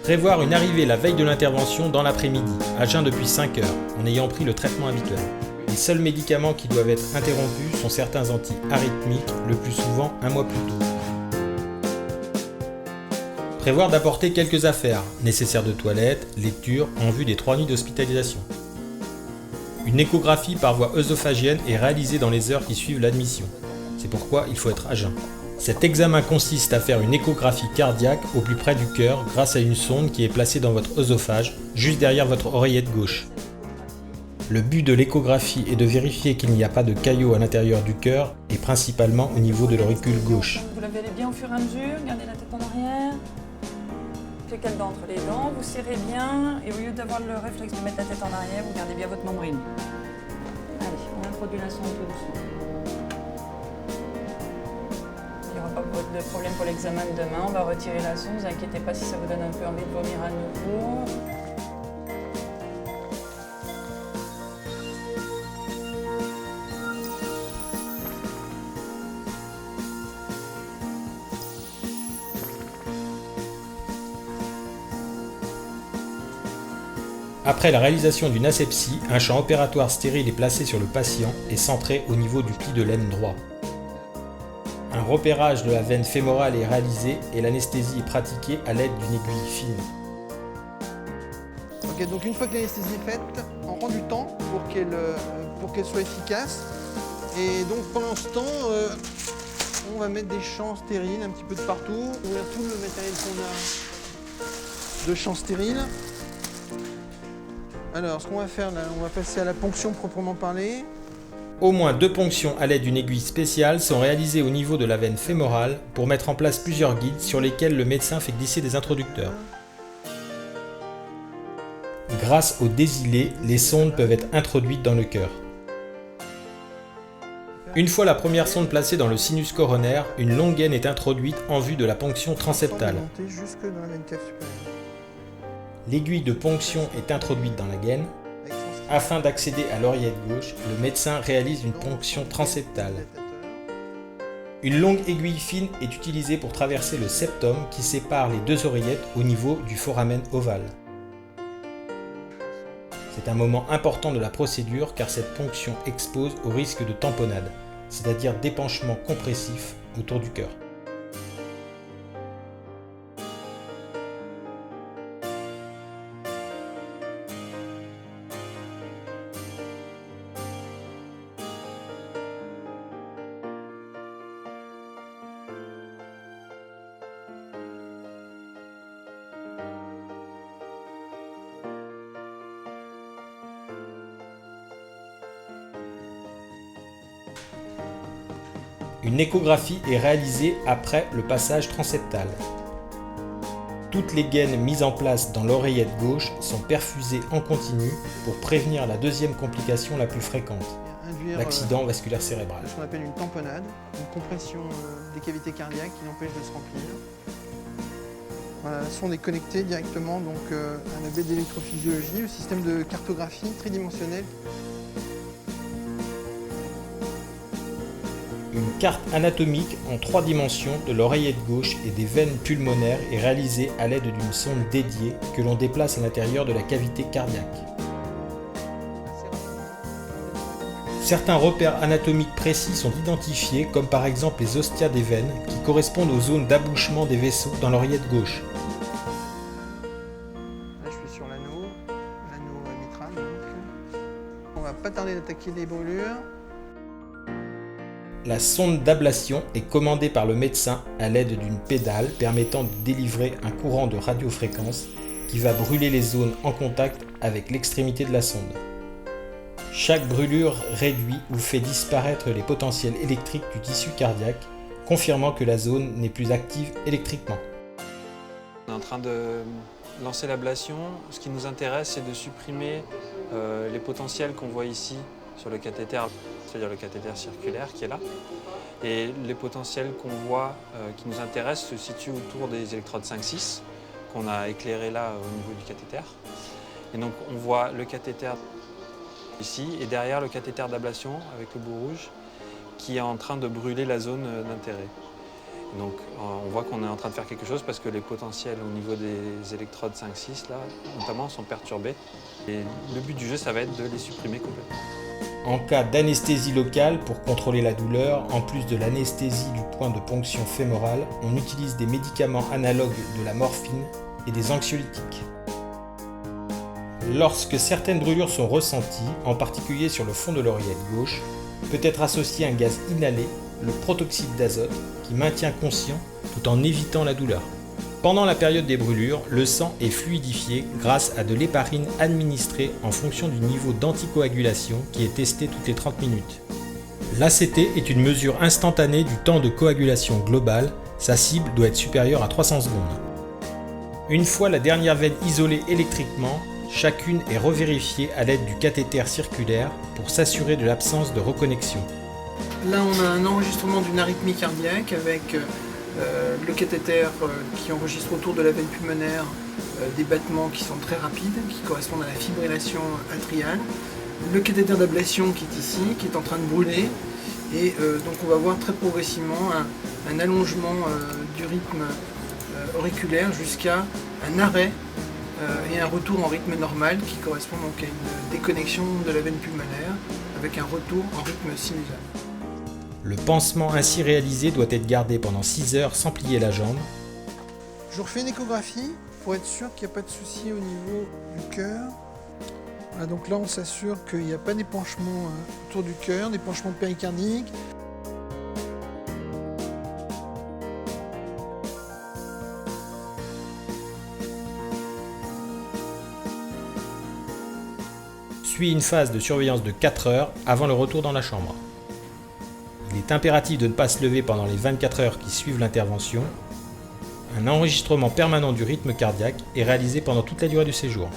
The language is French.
Prévoir une arrivée la veille de l'intervention dans l'après-midi, à jeun depuis 5 heures, en ayant pris le traitement habituel. Les seuls médicaments qui doivent être interrompus sont certains anti-arythmiques, le plus souvent un mois plus tôt. Prévoir d'apporter quelques affaires, nécessaires de toilette, lecture, en vue des 3 nuits d'hospitalisation. Une échographie par voie œsophagienne est réalisée dans les heures qui suivent l'admission. C'est pourquoi il faut être à jeun. Cet examen consiste à faire une échographie cardiaque au plus près du cœur grâce à une sonde qui est placée dans votre œsophage, juste derrière votre oreillette gauche. Le but de l'échographie est de vérifier qu'il n'y a pas de caillots à l'intérieur du cœur et principalement au niveau de l'auricule gauche. Vous lavez bien au fur et à mesure, gardez la tête en arrière. Fécale dent entre les dents, vous serrez bien et au lieu d'avoir le réflexe de mettre la tête en arrière, vous gardez bien votre membrane. Allez, on introduit la sonde tout doucement. Il n'y aura pas de problème pour l'examen de demain, on va retirer la sonde, ne vous inquiétez pas si ça vous donne un peu envie de vomir à nouveau. Après la réalisation d'une asepsie, un champ opératoire stérile est placé sur le patient et centré au niveau du pli de laine droit. Un repérage de la veine fémorale est réalisé et l'anesthésie est pratiquée à l'aide d'une aiguille fine. Ok, donc une fois que l'anesthésie est faite, on prend du temps pour qu'elle soit efficace. Et donc pendant ce temps, on va mettre des champs stériles un petit peu de partout, ouvrir tout le matériel qu'on a de champs stériles. Alors, ce qu'on va faire là, on va passer à la ponction proprement parlée. Au moins 2 ponctions à l'aide d'une aiguille spéciale sont réalisées au niveau de la veine fémorale pour mettre en place plusieurs guides sur lesquels le médecin fait glisser des introducteurs. Grâce au désilé, les sondes peuvent être introduites dans le cœur. Une fois la première sonde placée dans le sinus coronaire, une longue gaine est introduite en vue de la ponction transeptale. Jusque dans la veine cave supérieure. L'aiguille de ponction est introduite dans la gaine. Afin d'accéder à l'oreillette gauche, le médecin réalise une ponction transeptale. Une longue aiguille fine est utilisée pour traverser le septum qui sépare les 2 oreillettes au niveau du foramen ovale. C'est un moment important de la procédure car cette ponction expose au risque de tamponnade, c'est-à-dire d'épanchement compressif autour du cœur. Une échographie est réalisée après le passage transeptal. Toutes les gaines mises en place dans l'oreillette gauche sont perfusées en continu pour prévenir la deuxième complication la plus fréquente, l'accident vasculaire cérébral. Ce qu'on appelle une tamponnade, une compression des cavités cardiaques qui l'empêche de se remplir. Voilà, la sonde est connectée directement donc, à la baie d'électrophysiologie, au système de cartographie tridimensionnelle. Une carte anatomique en 3 dimensions de l'oreillette gauche et des veines pulmonaires est réalisée à l'aide d'une sonde dédiée que l'on déplace à l'intérieur de la cavité cardiaque. Certains repères anatomiques précis sont identifiés, comme par exemple les ostias des veines, qui correspondent aux zones d'abouchement des vaisseaux dans l'oreillette gauche. Là, je suis sur l'anneau mitral. On va pas tarder d'attaquer les brûlures. La sonde d'ablation est commandée par le médecin à l'aide d'une pédale permettant de délivrer un courant de radiofréquence qui va brûler les zones en contact avec l'extrémité de la sonde. Chaque brûlure réduit ou fait disparaître les potentiels électriques du tissu cardiaque, confirmant que la zone n'est plus active électriquement. On est en train de lancer l'ablation. Ce qui nous intéresse, c'est de supprimer les potentiels qu'on voit ici sur le cathéter, c'est-à-dire le cathéter circulaire qui est là. Et les potentiels qu'on voit qui nous intéressent se situent autour des électrodes 5-6 qu'on a éclairées là au niveau du cathéter. Et donc on voit le cathéter ici et derrière le cathéter d'ablation avec le bout rouge qui est en train de brûler la zone d'intérêt. Donc on voit qu'on est en train de faire quelque chose parce que les potentiels au niveau des électrodes 5-6 là, notamment, sont perturbés. Et le but du jeu, ça va être de les supprimer complètement. En cas d'anesthésie locale, pour contrôler la douleur, en plus de l'anesthésie du point de ponction fémorale, on utilise des médicaments analogues de la morphine et des anxiolytiques. Lorsque certaines brûlures sont ressenties, en particulier sur le fond de l'oreillette gauche, peut être associé un gaz inhalé, le protoxyde d'azote, qui maintient conscient tout en évitant la douleur. Pendant la période des brûlures, le sang est fluidifié grâce à de l'héparine administrée en fonction du niveau d'anticoagulation qui est testé toutes les 30 minutes. L'ACT est une mesure instantanée du temps de coagulation global, sa cible doit être supérieure à 300 secondes. Une fois la dernière veine isolée électriquement, chacune est revérifiée à l'aide du cathéter circulaire pour s'assurer de l'absence de reconnexion. Là, on a un enregistrement d'une arythmie cardiaque avec le cathéter qui enregistre autour de la veine pulmonaire des battements qui sont très rapides, qui correspondent à la fibrillation atriale. Le cathéter d'ablation qui est ici, qui est en train de brûler. Et donc on va voir très progressivement un allongement du rythme auriculaire jusqu'à un arrêt et un retour en rythme normal qui correspond donc à une déconnexion de la veine pulmonaire avec un retour en rythme sinusal. Le pansement ainsi réalisé doit être gardé pendant 6 heures sans plier la jambe. Je refais une échographie pour être sûr qu'il n'y a pas de souci au niveau du cœur. Voilà, donc là on s'assure qu'il n'y a pas d'épanchement autour du cœur, d'épanchement péricardique. Suit une phase de surveillance de 4 heures avant le retour dans la chambre. Il est impératif de ne pas se lever pendant les 24 heures qui suivent l'intervention. Un enregistrement permanent du rythme cardiaque est réalisé pendant toute la durée du séjour.